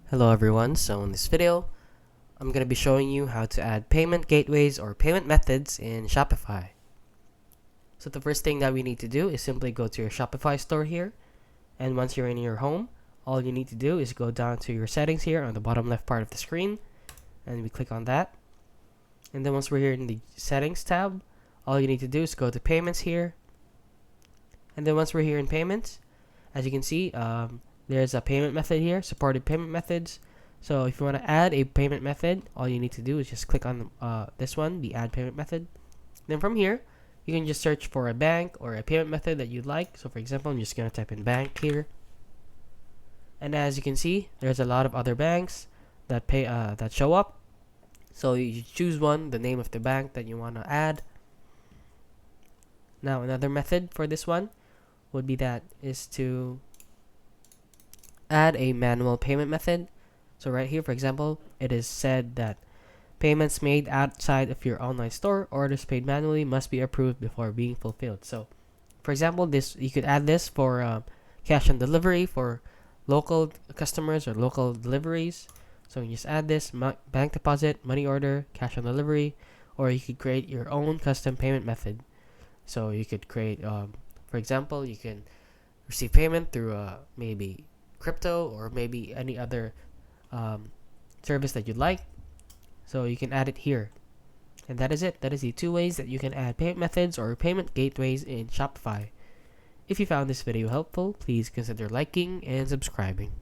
Hello everyone, so in this video, I'm going to be showing you how to add payment gateways or payment methods in Shopify. So the first thing that we need to do is simply go to your Shopify store here, and once you're in your home, all you need to do is go down to your settings here on the bottom left part of the screen, and we click on that. And then once we're here in the settings tab, all you need to do is go to payments here, and then once we're here in payments, as you can see, there's a payment method here, supported payment methods. So if you want to add a payment method, all you need to do is just click on this one, the add payment method. Then from here, you can just search for a bank or a payment method that you'd like. So for example, I'm just going to type in bank here. And as you can see, there's a lot of other banks that that show up. So you choose one, the name of the bank that you want to add. Now another method for this one would be to add a manual payment method. So right here, for example, it is said that payments made outside of your online store, orders paid manually, must be approved before being fulfilled. So for example, this you could add this for cash on delivery for local customers or local deliveries. So you just add this bank deposit, money order, cash on delivery, or you could create your own custom payment method. So you could create, for example, you can receive payment through maybe crypto or maybe any other service that you'd like. So you can add it here. And that is it. That is the two ways that you can add payment methods or payment gateways in Shopify. If you found this video helpful, please consider liking and subscribing.